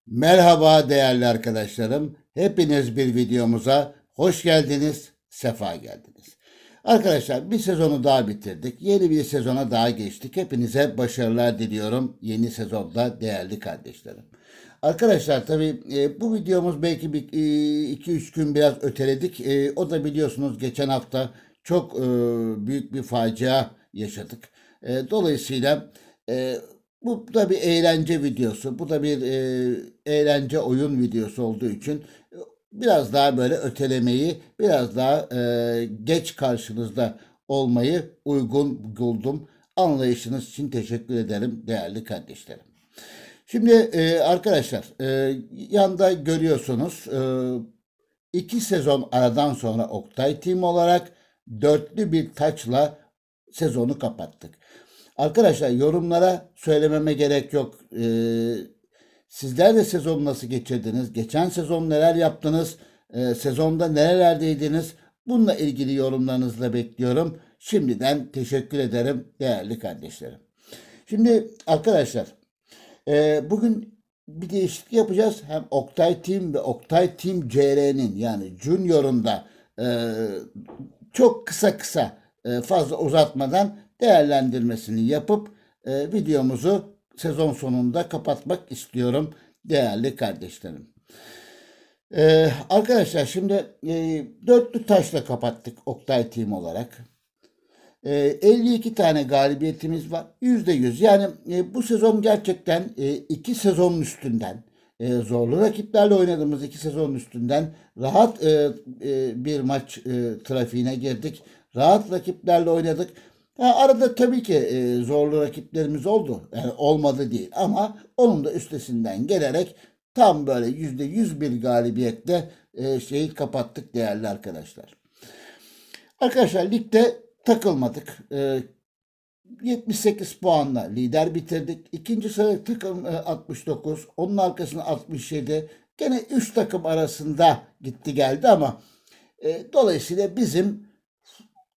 Merhaba değerli arkadaşlarım. Hepiniz bir videomuza hoş geldiniz, sefa geldiniz. Arkadaşlar bir sezonu daha bitirdik. Yeni bir sezona daha geçtik. Hepinize başarılar diliyorum yeni sezonda değerli kardeşlerim. Arkadaşlar tabii bu videomuz belki bir 2-3 gün biraz öteledik. O da biliyorsunuz geçen hafta çok büyük bir facia yaşadık. Dolayısıyla e, bu da bir eğlence videosu. Bu da bir eğlence oyun videosu olduğu için biraz daha böyle ötelemeyi, biraz daha geç karşınızda olmayı uygun buldum. Anlayışınız için teşekkür ederim değerli kardeşlerim. Şimdi arkadaşlar yanda görüyorsunuz 2 sezon aradan sonra Oktay Team olarak dörtlü bir taçla sezonu kapattık. Arkadaşlar yorumlara söylememe gerek yok. Sizler de sezonu nasıl geçirdiniz? Geçen sezon neler yaptınız? Sezonda nerelerdeydiniz? Bununla ilgili yorumlarınızı da bekliyorum. Şimdiden teşekkür ederim değerli kardeşlerim. Şimdi arkadaşlar bugün bir değişiklik yapacağız. Hem Oktay Team ve Oktay Team CR'nin yani Junior'un da e, çok kısa fazla uzatmadan değerlendirmesini yapıp videomuzu sezon sonunda kapatmak istiyorum değerli kardeşlerim. Arkadaşlar şimdi dörtlü taşla kapattık Oktay Team olarak. 52 tane galibiyetimiz var. %100. Yani bu sezon gerçekten 2 sezonun üstünden zorlu rakiplerle oynadığımız 2 sezonun üstünden rahat bir maç trafiğine girdik. Rahat rakiplerle oynadık. Ha, arada tabii ki zorlu rakiplerimiz oldu. Yani olmadı değil ama onun da üstesinden gelerek tam böyle %100 bir galibiyetle şeyi kapattık değerli arkadaşlar. Arkadaşlar ligde takılmadık. 78 puanla lider bitirdik. İkinci sıra takım 69. Onun arkasına 67. Gene 3 takım arasında gitti geldi ama dolayısıyla bizim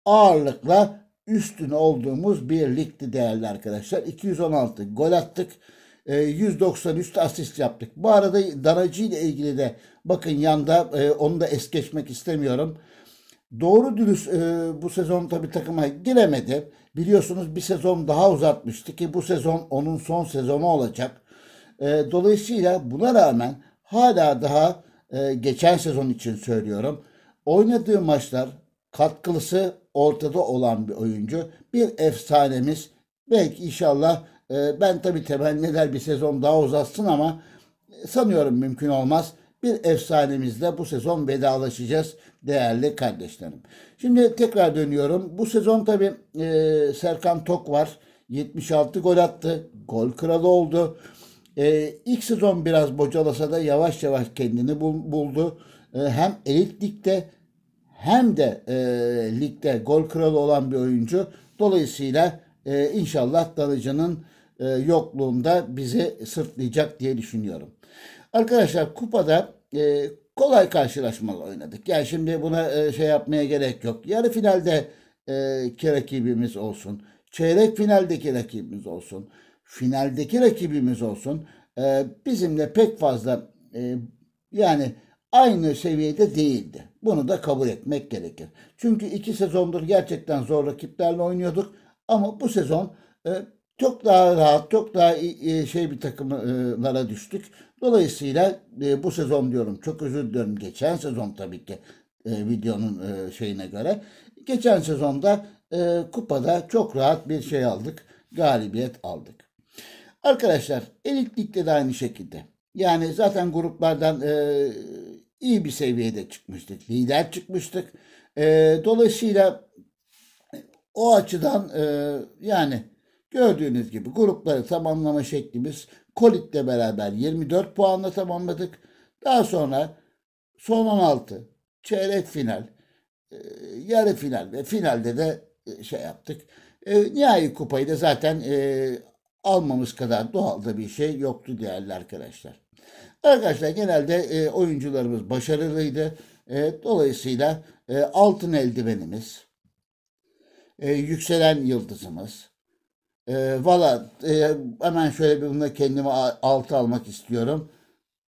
ağırlıkla üstün olduğumuz bir ligdi değerli arkadaşlar. 216 gol attık. 193 asist yaptık. Bu arada Danacı ile ilgili de bakın yanda onu da es geçmek istemiyorum. Doğru dürüst bu sezon tabii takıma giremedi. Biliyorsunuz bir sezon daha uzatmıştı ki bu sezon onun son sezonu olacak. Dolayısıyla buna rağmen hala daha geçen sezon için söylüyorum. Oynadığı maçlar katkılısı ortada olan bir oyuncu. Bir efsanemiz. Belki inşallah ben tabii temenni eder bir sezon daha uzatsın ama sanıyorum mümkün olmaz. Bir efsanemizle bu sezon vedalaşacağız değerli kardeşlerim. Şimdi tekrar dönüyorum. Bu sezon tabii Serkan Tok var. 76 gol attı. Gol kralı oldu. İlk sezon biraz bocalasa da yavaş yavaş kendini buldu. Hem elit ligde hem de ligde gol kralı olan bir oyuncu. Dolayısıyla inşallah Dalıcı'nın yokluğunda bizi sırtlayacak diye düşünüyorum. Arkadaşlar kupada kolay karşılaşmalar oynadık. Yani şimdi buna şey yapmaya gerek yok. Yarı finalde ki rakibimiz olsun. Çeyrek finaldeki rakibimiz olsun. Finaldeki rakibimiz olsun. Bizimle pek fazla yani aynı seviyede değildi. Bunu da kabul etmek gerekir. Çünkü 2 sezondur gerçekten zor rakiplerle oynuyorduk. Ama bu sezon e, çok daha rahat, çok daha şey bir takımlara düştük. Dolayısıyla bu sezon diyorum, çok özür diliyorum. Geçen sezon tabii ki videonun şeyine göre. Geçen sezonda kupada çok rahat bir şey aldık. Galibiyet aldık. Arkadaşlar Elit Lig'de de aynı şekilde. Yani zaten gruplardan iyi bir seviyede çıkmıştık. Lider çıkmıştık. Dolayısıyla o açıdan yani gördüğünüz gibi grupları tamamlama şeklimiz Kolik'le beraber 24 puanla tamamladık. Daha sonra son 16, çeyrek final, e, yarı final ve finalde de şey yaptık. Nihai kupayı da zaten almamız kadar doğal da bir şey yoktu değerli arkadaşlar. Arkadaşlar genelde oyuncularımız başarılıydı. Dolayısıyla altın eldivenimiz, yükselen yıldızımız. Valla hemen şöyle bir bununla kendimi altı almak istiyorum.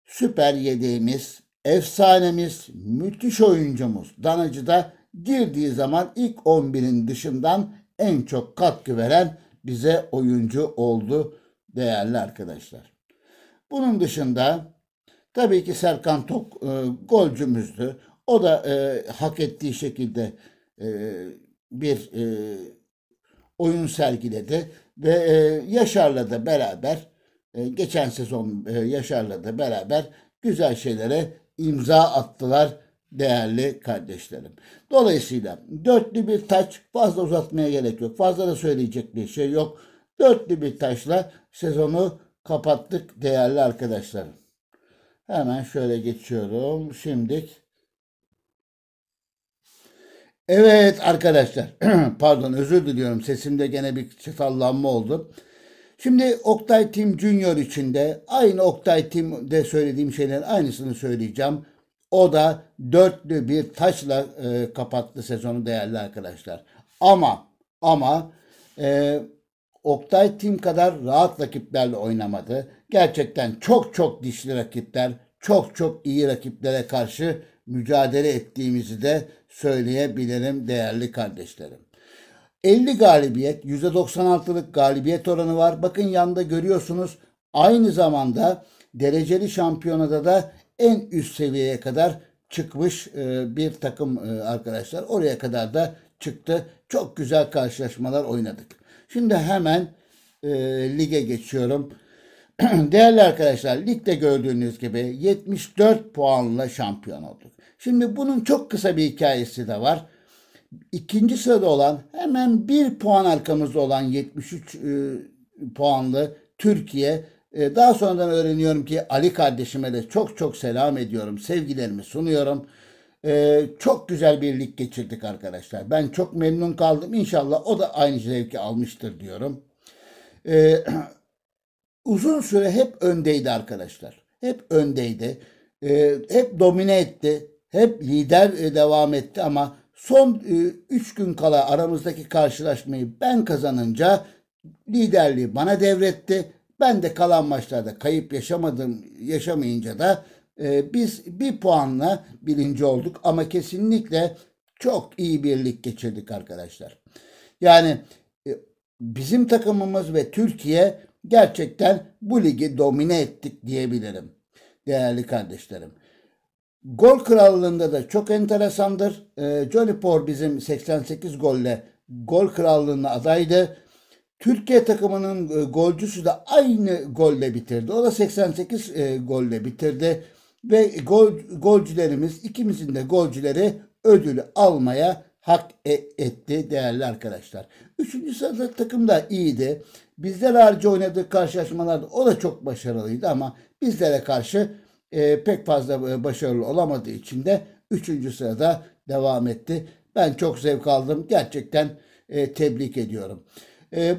süper yedeğimiz, efsanemiz, müthiş oyuncumuz Danacı da girdiği zaman ilk 11'in dışından en çok katkı veren bize oyuncu oldu değerli arkadaşlar. Bunun dışında tabii ki Serkan Tok golcümüzdü. O da hak ettiği şekilde e, bir oyun sergiledi ve Yaşar'la da beraber geçen sezon Yaşar'la da beraber güzel şeylere imza attılar değerli kardeşlerim. Dolayısıyla dörtlü bir taç, fazla uzatmaya gerek yok. Fazla da söyleyecek bir şey yok. Dörtlü bir taşla sezonu kapattık değerli arkadaşlarım. Hemen şöyle geçiyorum. Şimdi evet arkadaşlar, pardon, özür diliyorum, sesimde gene bir çatallanma oldu. Şimdi Oktay Team Junior için de aynı Oktay Team'de söylediğim şeylerin aynısını söyleyeceğim. O da dörtlü bir taçla kapattı sezonu değerli arkadaşlar. Ama e, Oktay Team kadar rahat rakiplerle oynamadı. Gerçekten çok çok dişli rakipler, çok çok iyi rakiplere karşı mücadele ettiğimizi de söyleyebilirim değerli kardeşlerim. 50 galibiyet, %96'lık galibiyet oranı var. Bakın yanında görüyorsunuz. Aynı zamanda dereceli şampiyonada da en üst seviyeye kadar çıkmış bir takım arkadaşlar. Oraya kadar da çıktı. Çok güzel karşılaşmalar oynadık. Şimdi hemen lige geçiyorum. Değerli arkadaşlar, ligde gördüğünüz gibi 74 puanla şampiyon olduk. Şimdi bunun çok kısa bir hikayesi de var. İkinci sırada olan, hemen bir puan arkamızda olan 73 puanlı Türkiye. Daha sonradan öğreniyorum ki Ali kardeşime de çok çok selam ediyorum. Sevgilerimi sunuyorum. Çok güzel bir lig geçirdik arkadaşlar. Ben çok memnun kaldım. İnşallah o da aynı zevki almıştır diyorum. E, Uzun süre hep öndeydi arkadaşlar. Hep öndeydi. Hep domine etti. Hep lider devam etti ama son 3 gün kala aramızdaki karşılaşmayı ben kazanınca liderliği bana devretti. Ben de kalan maçlarda kayıp yaşamayınca da biz bir puanla birinci olduk ama kesinlikle çok iyi bir lig geçirdik arkadaşlar. Yani e, bizim takımımız ve Türkiye gerçekten bu ligi domine ettik diyebilirim değerli kardeşlerim. Gol krallığında da çok enteresandır. Johnny Por bizim 88 golle gol krallığına adaydı. Türkiye takımının golcüsü de aynı golle bitirdi. O da 88 golle bitirdi. Ve golcülerimiz, ikimizin de golcüleri ödülü almaya hak etti değerli arkadaşlar. Üçüncü sırada takım da iyiydi. Bizler harici oynadığı karşılaşmalarda o da çok başarılıydı ama bizlere karşı pek fazla başarılı olamadığı için de üçüncü sırada devam etti. Ben çok zevk aldım. Gerçekten tebrik ediyorum.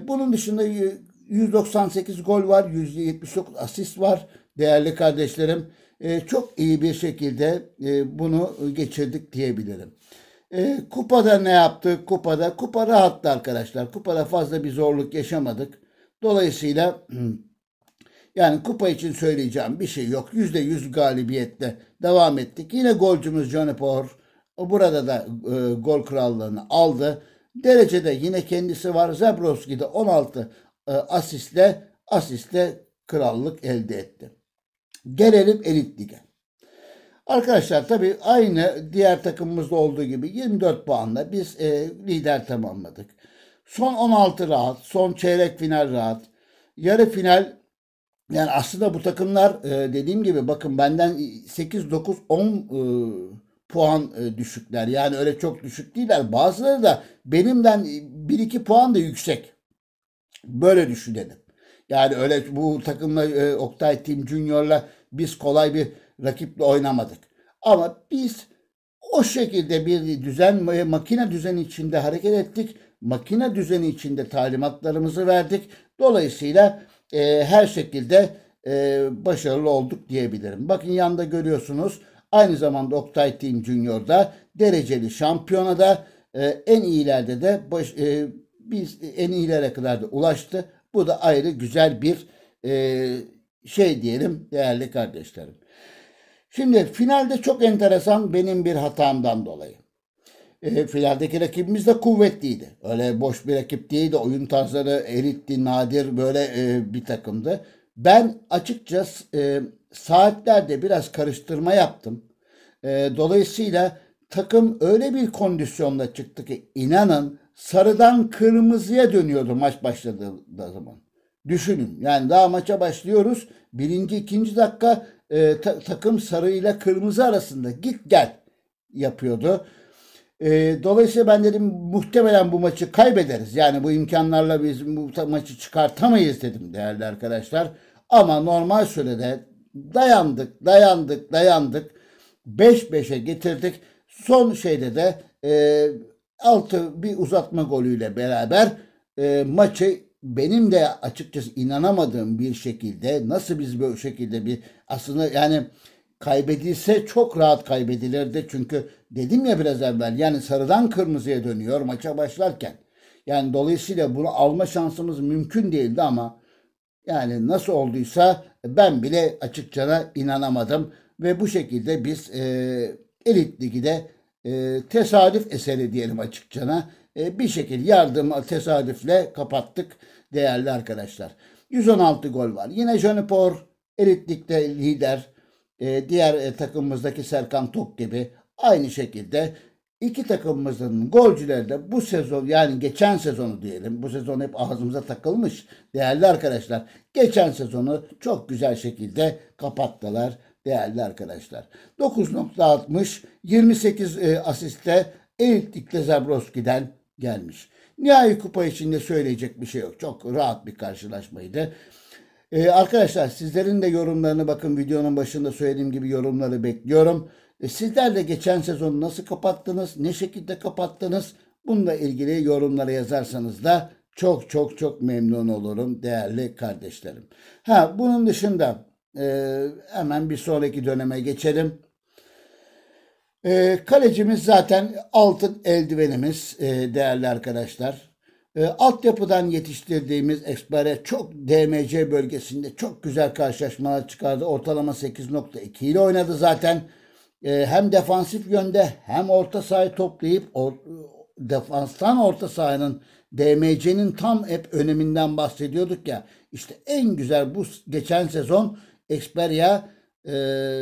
Bunun dışında 198 gol var, 179 asist var değerli kardeşlerim. Çok iyi bir şekilde bunu geçirdik diyebilirim. Kupada ne yaptık? Kupa rahattı arkadaşlar. Kupada fazla bir zorluk yaşamadık. Dolayısıyla yani kupa için söyleyeceğim bir şey yok. %100 galibiyetle devam ettik. Yine golcümüz Johnny Power burada da gol krallığını aldı. Derecede yine kendisi var. Zabrowski de 16 asistle krallık elde etti. Gelelim Elit Lig'e. Arkadaşlar tabii aynı diğer takımımızda olduğu gibi 24 puanla biz lider tamamladık. Son 16 rahat, son çeyrek final rahat. Yarı final, yani aslında bu takımlar dediğim gibi bakın benden 8, 9, 10 puan düşükler. Yani öyle çok düşük değiller. Bazıları da benimden 1-2 puan da yüksek. Böyle düşünelim. Yani öyle bu takımla Oktay Team Junior'la biz kolay bir rakiple oynamadık. Ama biz o şekilde bir düzen ve makine düzeni içinde hareket ettik. Makine düzeni içinde talimatlarımızı verdik. Dolayısıyla her şekilde başarılı olduk diyebilirim. Bakın yanında görüyorsunuz. Aynı zamanda Oktay Team Junior'da dereceli şampiyonada en iyilerde de biz en iyilere kadar da ulaştı. Bu da ayrı güzel bir şey diyelim değerli kardeşlerim. Şimdi finalde çok enteresan benim bir hatamdan dolayı. Finaldeki rakibimiz de kuvvetliydi. Öyle boş bir rakip değildi. Oyun tarzları elitti, nadir böyle bir takımdı. Ben açıkçası saatlerde biraz karıştırma yaptım. Dolayısıyla takım öyle bir kondisyonla çıktı ki inanın sarıdan kırmızıya dönüyordu maç başladığı zaman. Düşünün yani daha maça başlıyoruz. Birinci, ikinci dakika takım sarı ile kırmızı arasında git gel yapıyordu. Dolayısıyla ben dedim muhtemelen bu maçı kaybederiz. Yani bu imkanlarla biz bu maçı çıkartamayız dedim değerli arkadaşlar. Ama normal sürede dayandık. 5-5'e getirdik. Son şeyde de 6 bir uzatma golüyle beraber maçı benim de açıkçası inanamadığım bir şekilde nasıl biz böyle şekilde bir aslında yani kaybedilse çok rahat kaybedilirdi. Çünkü dedim ya biraz evvel yani sarıdan kırmızıya dönüyor maça başlarken. Yani dolayısıyla bunu alma şansımız mümkün değildi ama yani nasıl olduysa ben bile açıkçana inanamadım. Ve bu şekilde biz Elit Ligi de tesadüf eseri diyelim açıkçana. Bir şekilde yardım tesadüfle kapattık değerli arkadaşlar. 116 gol var. Yine Jönipor Elit Lig'de lider. Diğer takımımızdaki Serkan Tok gibi aynı şekilde iki takımımızın golcüleri de bu sezon yani geçen sezonu diyelim. Bu sezon hep ağzımıza takılmış değerli arkadaşlar. Geçen sezonu çok güzel şekilde kapattılar değerli arkadaşlar. 9.60 28 asiste Elit Lig'de Zabrovski'den gelmiş. Nihai kupa içinde söyleyecek bir şey yok. Çok rahat bir karşılaşmaydı. Arkadaşlar sizlerin de yorumlarını bakın videonun başında söylediğim gibi yorumları bekliyorum. Sizler de geçen sezonu nasıl kapattınız? Ne şekilde kapattınız? Bununla ilgili yorumlara yazarsanız da çok memnun olurum değerli kardeşlerim. Bunun dışında hemen bir sonraki döneme geçelim. Kalecimiz zaten altın eldivenimiz değerli arkadaşlar. Altyapıdan yetiştirdiğimiz Expere çok DMC bölgesinde çok güzel karşılaşmalar çıkardı. Ortalama 8.2 ile oynadı zaten. Hem defansif yönde hem orta sahayı toplayıp defanstan orta sahanın DMC'nin tam hep öneminden bahsediyorduk ya. İşte en güzel bu geçen sezon Xperia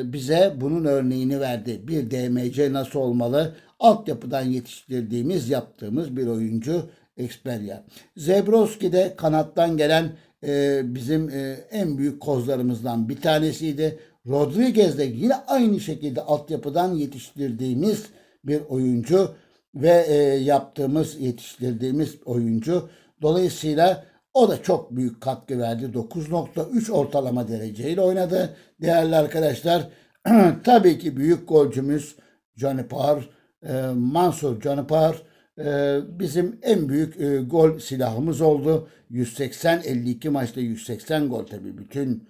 bize bunun örneğini verdi. Bir DMC nasıl olmalı? Altyapıdan yetiştirdiğimiz, yaptığımız bir oyuncu Xperia. Zebrowski de kanattan gelen bizim en büyük kozlarımızdan bir tanesiydi. Rodriguez de yine aynı şekilde altyapıdan yetiştirdiğimiz bir oyuncu ve yetiştirdiğimiz oyuncu. Dolayısıyla o da çok büyük katkı verdi. 9.3 ortalama dereceyle oynadı. Değerli arkadaşlar tabii ki büyük golcümüz Jönipor, Mansur Jönipor bizim en büyük gol silahımız oldu. 52 maçta 180 gol tabii bütün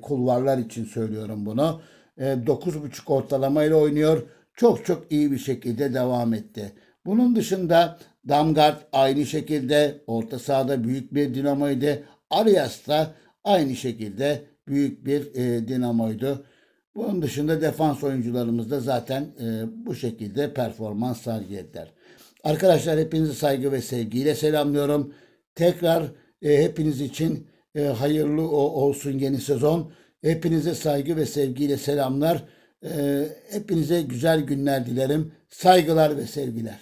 kulvarlar için söylüyorum bunu. 9.5 ortalamayla oynuyor. Çok iyi bir şekilde devam etti. Bunun dışında Damgard aynı şekilde orta sahada büyük bir dinamoydu. Arias da aynı şekilde büyük bir dinamoydu. Bunun dışında defans oyuncularımız da zaten bu şekilde performans sergilediler. Arkadaşlar hepinizi saygı ve sevgiyle selamlıyorum. Tekrar hepiniz için hayırlı olsun yeni sezon. Hepinize saygı ve sevgiyle selamlar. Hepinize güzel günler dilerim. Saygılar ve sevgiler.